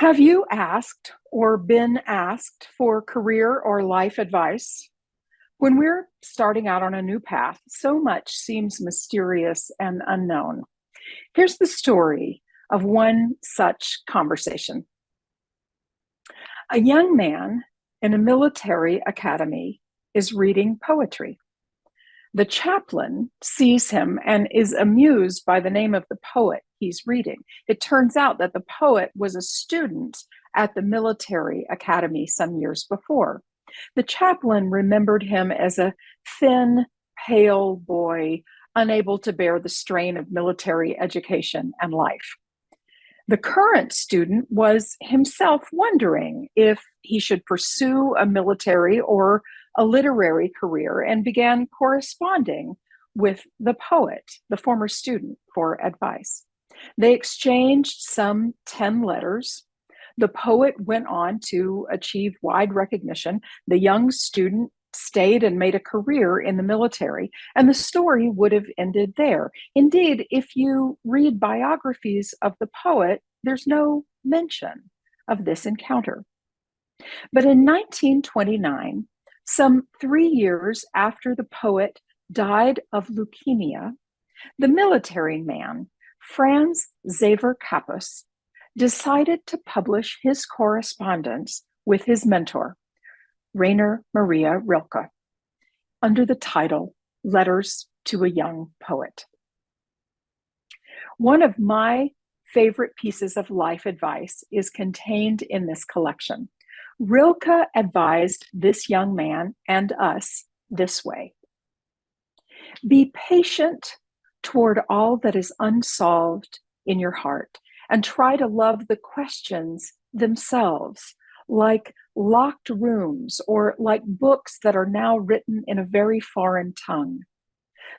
Have you asked or been asked for career or life advice? When we're starting out on a new path, so much seems mysterious and unknown. Here's the story of one such conversation. A young man in a military academy is reading poetry. The chaplain sees him and is amused by the name of the poet he's reading. It turns out that the poet was a student at the military academy some years before. The chaplain remembered him as a thin, pale boy, unable to bear the strain of military education and life. The current student was himself wondering if he should pursue a military or a literary career and began corresponding with the poet, the former student, for advice. They exchanged some 10 letters. The poet went on to achieve wide recognition. The young student stayed and made a career in the military, and the story would have ended there. Indeed, if you read biographies of the poet, there's no mention of this encounter. But in 1929, some 3 years after the poet died of leukemia, the military man, Franz Xaver Kappus, decided to publish his correspondence with his mentor, Rainer Maria Rilke, under the title Letters to a Young Poet. One of my favorite pieces of life advice is contained in this collection. Rilke advised this young man and us this way: be patient toward all that is unsolved in your heart and try to love the questions themselves, like locked rooms or like books that are now written in a very foreign tongue.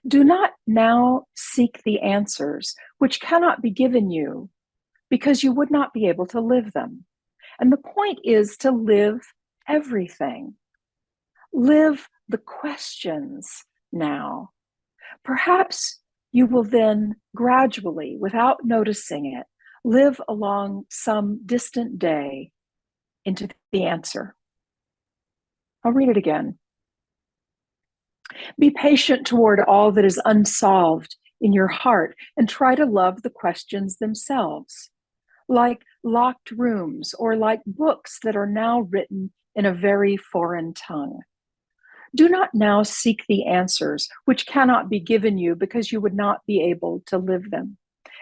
Do not now seek the answers which cannot be given you because you would not be able to live them. And the point is to live everything. Live the questions now. Perhaps you will then gradually, without noticing it, live along some distant day into the answer. I'll read it again. Be patient toward all that is unsolved in your heart and try to love the questions themselves, like locked rooms or like books that are now written in a very foreign tongue. Do not now seek the answers which cannot be given you because you would not be able to live them.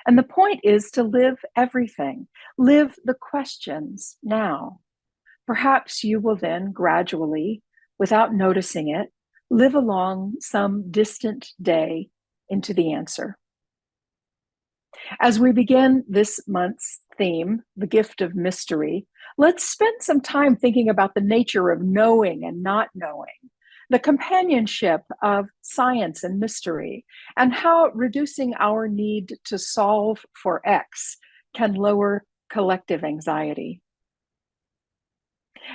And the point is to live everything. Live the questions now. Perhaps you will then gradually, without noticing it, live along some distant day into the answer. As we begin this month's theme, the gift of mystery, let's spend some time thinking about the nature of knowing and not knowing, the companionship of science and mystery, and how reducing our need to solve for X can lower collective anxiety.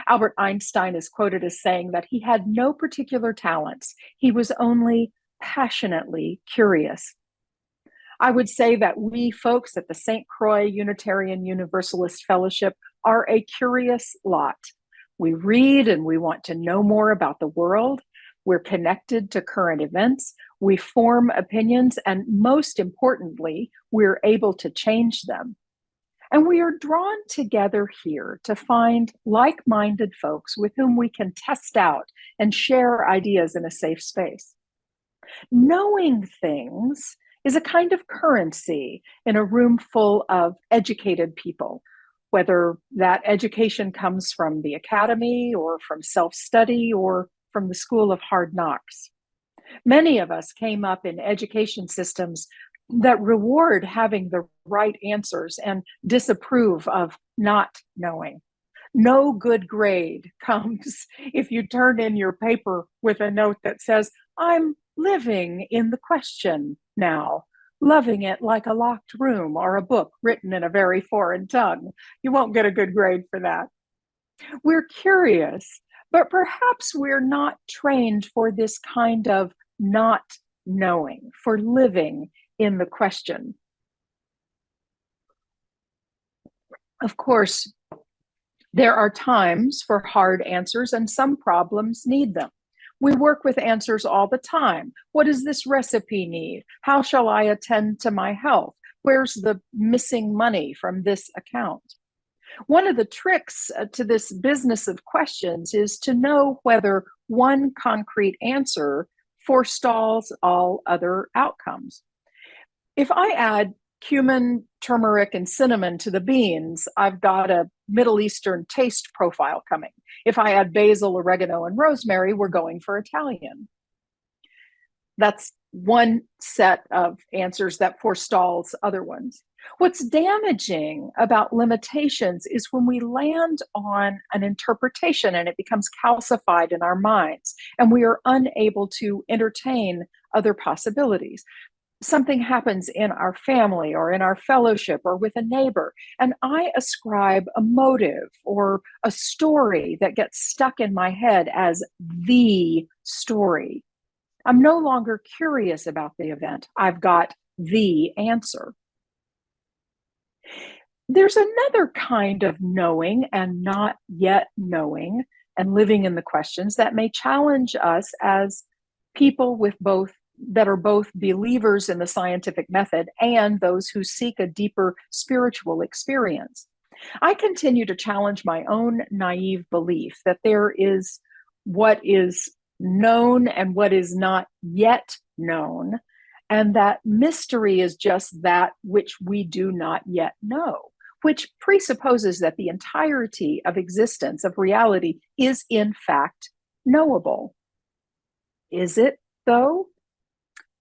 Albert Einstein is quoted as saying that he had no particular talents. He was only passionately curious. I would say that we folks at the St. Croix Unitarian Universalist Fellowship are a curious lot. We read and we want to know more about the world. We're connected to current events. We form opinions, and most importantly, we're able to change them. And we are drawn together here to find like-minded folks with whom we can test out and share ideas in a safe space. Knowing things is a kind of currency in a room full of educated people, whether that education comes from the academy or from self-study or from the school of hard knocks. Many of us came up in education systems that reward having the right answers and disapprove of not knowing. No good grade comes if you turn in your paper with a note that says, I'm living in the question now, loving it like a locked room or a book written in a very foreign tongue. You won't get a good grade for that. We're curious, but perhaps we're not trained for this kind of not knowing, for living in the question. Of course, There are times for hard answers, and some problems need them. We work with answers all the time. What does this recipe need? How shall I attend to my health? Where's the missing money from this account? One of the tricks to this business of questions is to know whether one concrete answer forestalls all other outcomes. If I add cumin, turmeric, and cinnamon to the beans, I've got a Middle Eastern taste profile coming. If I add basil, oregano, and rosemary, we're going for Italian. That's one set of answers that forestalls other ones. What's damaging about limitations is when we land on an interpretation and it becomes calcified in our minds, and we are unable to entertain other possibilities. Something happens in our family or in our fellowship or with a neighbor, and I ascribe a motive or a story that gets stuck in my head as the story. I'm no longer curious about the event. I've got the answer. There's another kind of knowing and not yet knowing and living in the questions that may challenge us as people that are both believers in the scientific method and those who seek a deeper spiritual experience. I continue to challenge my own naive belief that there is what is known and what is not yet known, and that mystery is just that which we do not yet know, which presupposes that the entirety of existence, of reality, is in fact knowable. Is it, though?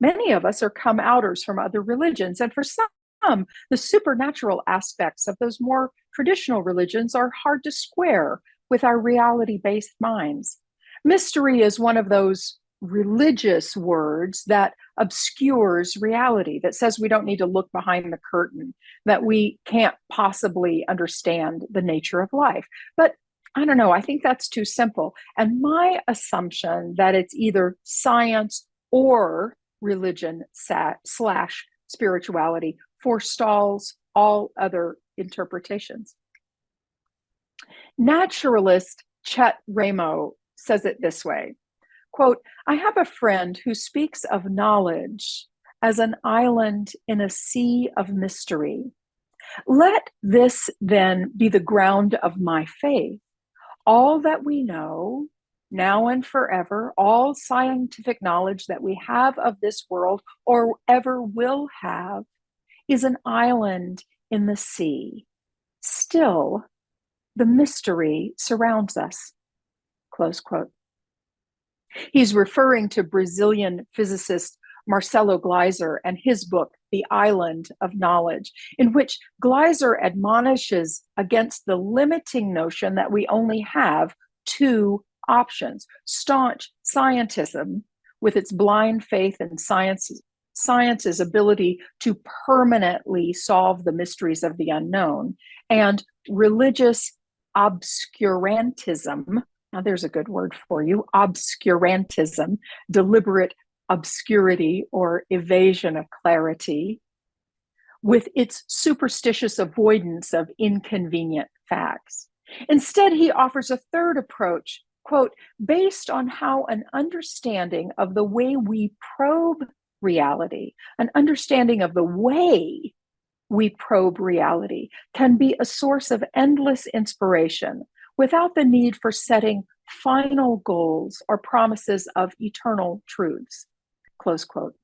Many of us are come outers from other religions, and for some, the supernatural aspects of those more traditional religions are hard to square with our reality-based minds. Mystery is one of those religious words that obscures reality, that says we don't need to look behind the curtain, that we can't possibly understand the nature of life. But I don't know, I think that's too simple. And my assumption that it's either science or religion slash spirituality forestalls all other interpretations. Naturalist Chet Ramo says it this way, quote, "I have a friend who speaks of knowledge as an island in a sea of mystery. Let this then be the ground of my faith. All that we know, now and forever, all scientific knowledge that we have of this world or ever will have, is an island in the sea. Still, the mystery surrounds us." Close quote. He's referring to Brazilian physicist Marcelo Gleiser and his book, The Island of Knowledge, in which Gleiser admonishes against the limiting notion that we only have two options: staunch scientism, with its blind faith in science's ability to permanently solve the mysteries of the unknown, and religious obscurantism. Now, there's a good word for you: obscurantism, deliberate obscurity or evasion of clarity, with its superstitious avoidance of inconvenient facts. Instead, he offers a third approach, quote, based on how an understanding of the way we probe reality, an understanding of the way we probe reality, can be a source of endless inspiration without the need for setting final goals or promises of eternal truths, close quote.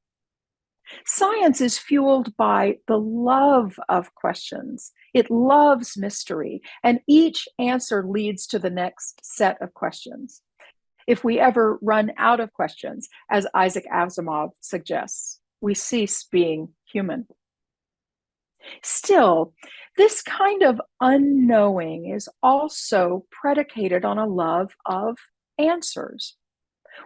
Science is fueled by the love of questions. It loves mystery, and each answer leads to the next set of questions. If we ever run out of questions, as Isaac Asimov suggests, we cease being human. Still, this kind of unknowing is also predicated on a love of answers.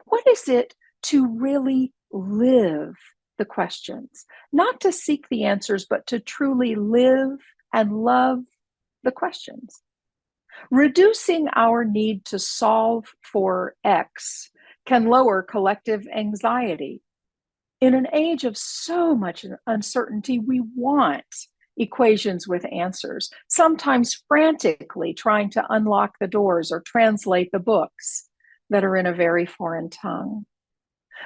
What is it to really live the questions? Not to seek the answers, but to truly live and love the questions. Reducing our need to solve for X can lower collective anxiety. In an age of so much uncertainty, we want equations with answers, sometimes frantically trying to unlock the doors or translate the books that are in a very foreign tongue.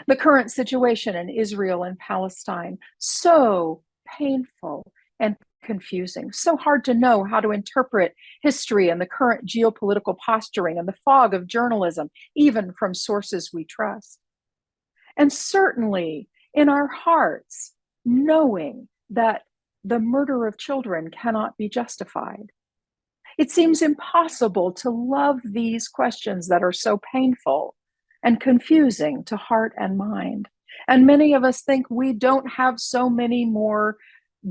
The current situation in Israel and Palestine, so painful and confusing, so hard to know how to interpret history and the current geopolitical posturing and the fog of journalism, even from sources we trust. And certainly in our hearts, knowing that the murder of children cannot be justified. It seems impossible to love these questions that are so painful and confusing to heart and mind. And many of us think we don't have so many more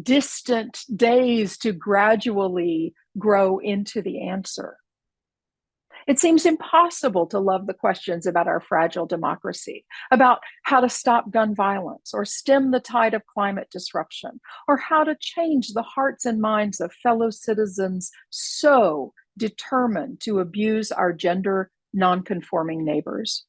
distant days to gradually grow into the answer. It seems impossible to love the questions about our fragile democracy, about how to stop gun violence or stem the tide of climate disruption, or how to change the hearts and minds of fellow citizens so determined to abuse our gender nonconforming neighbors.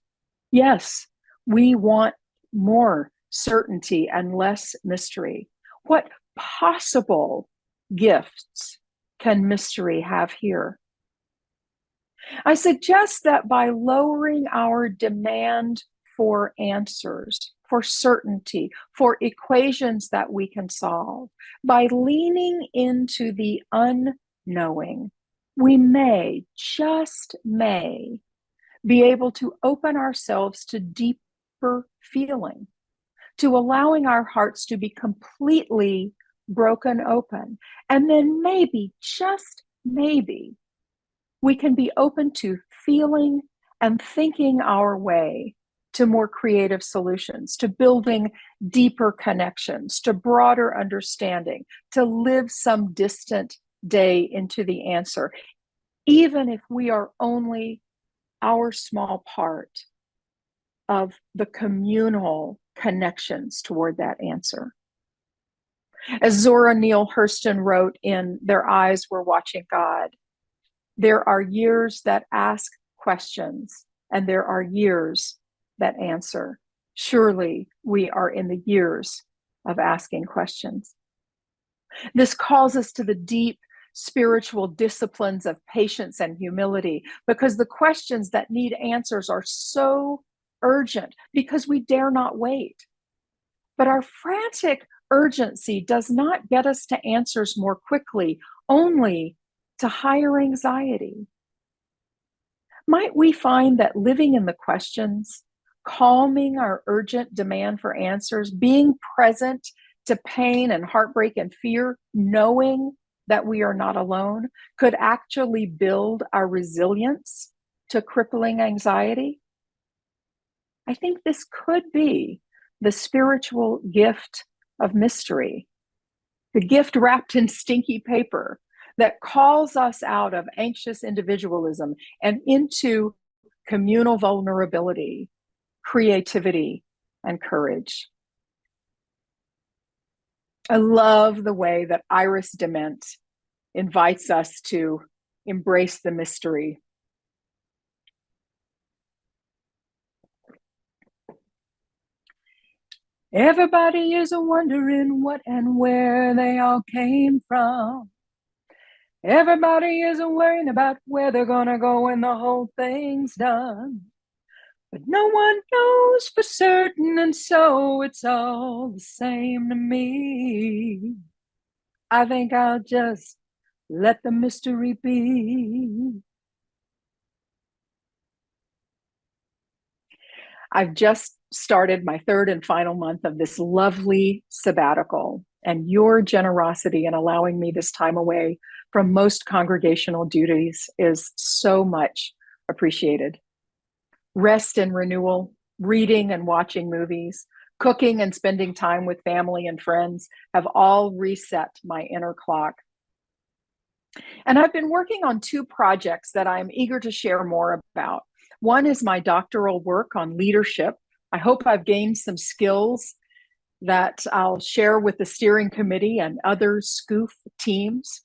Yes, we want more certainty and less mystery. What possible gifts can mystery have here? I suggest that by lowering our demand for answers, for certainty, for equations that we can solve, by leaning into the unknowing, we may, just may, be able to open ourselves to deeper feeling, to allowing our hearts to be completely broken open. And then maybe, just maybe, we can be open to feeling and thinking our way to more creative solutions, to building deeper connections, to broader understanding, to live some distant day into the answer, even if we are only our small part of the communal connections toward that answer. As Zora Neale Hurston wrote in Their Eyes Were Watching God, there are years that ask questions, and there are years that answer. Surely we are in the years of asking questions. This calls us to the deep spiritual disciplines of patience and humility, because the questions that need answers are so urgent because we dare not wait. But our frantic urgency does not get us to answers more quickly, only to higher anxiety. Might we find that living in the questions, calming our urgent demand for answers, being present to pain and heartbreak and fear, knowing that we are not alone, could actually build our resilience to crippling anxiety? I think this could be the spiritual gift of mystery, the gift wrapped in stinky paper that calls us out of anxious individualism and into communal vulnerability, creativity, and courage. I love the way that Iris Dement invites us to embrace the mystery. Everybody is wondering what and where they all came from. Everybody is worrying about where they're gonna go when the whole thing's done. But no one knows for certain, and so it's all the same to me. I think I'll just let the mystery be. I've just started my third and final month of this lovely sabbatical, and your generosity in allowing me this time away from most congregational duties is so much appreciated. Rest and renewal, reading and watching movies, cooking and spending time with family and friends have all reset my inner clock. And I've been working on two projects that I'm eager to share more about. One is my doctoral work on leadership. I hope I've gained some skills that I'll share with the steering committee and other SCOOF teams.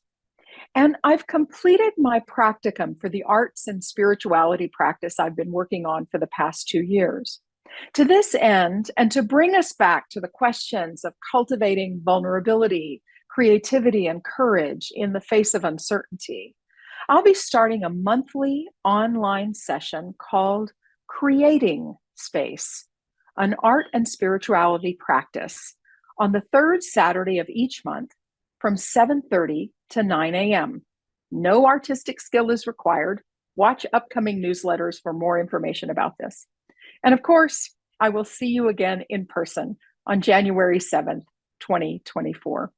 And I've completed my practicum for the arts and spirituality practice I've been working on for the past 2 years. To this end, and to bring us back to the questions of cultivating vulnerability, creativity, and courage in the face of uncertainty, I'll be starting a monthly online session called Creating Space, an art and spirituality practice, on the third Saturday of each month from 7:30 to 9 a.m. No artistic skill is required. Watch upcoming newsletters for more information about this. And of course, I will see you again in person on January 7th, 2024.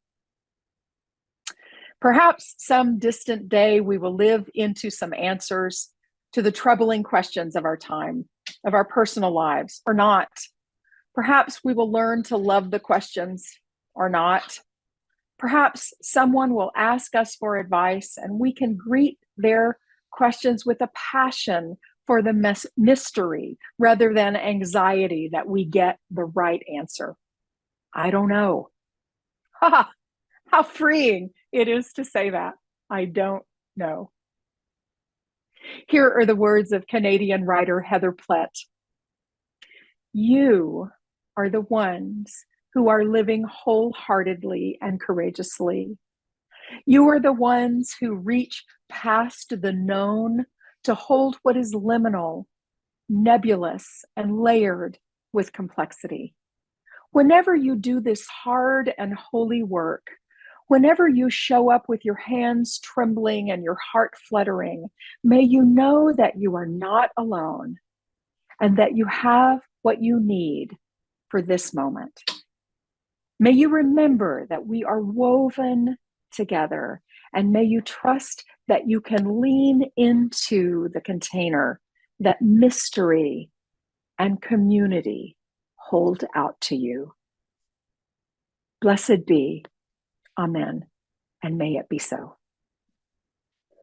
Perhaps some distant day we will live into some answers to the troubling questions of our time, of our personal lives, or not. Perhaps we will learn to love the questions, or not. Perhaps someone will ask us for advice and we can greet their questions with a passion for the mystery rather than anxiety that we get the right answer. I don't know. Ha! How freeing it is to say that. I don't know. Here are the words of Canadian writer Heather Plett. You are the ones who are living wholeheartedly and courageously. You are the ones who reach past the known to hold what is liminal, nebulous, and layered with complexity. Whenever you do this hard and holy work, whenever you show up with your hands trembling and your heart fluttering, may you know that you are not alone and that you have what you need for this moment. May you remember that we are woven together, and may you trust that you can lean into the container that mystery and community hold out to you. Blessed be. Amen. And may it be so.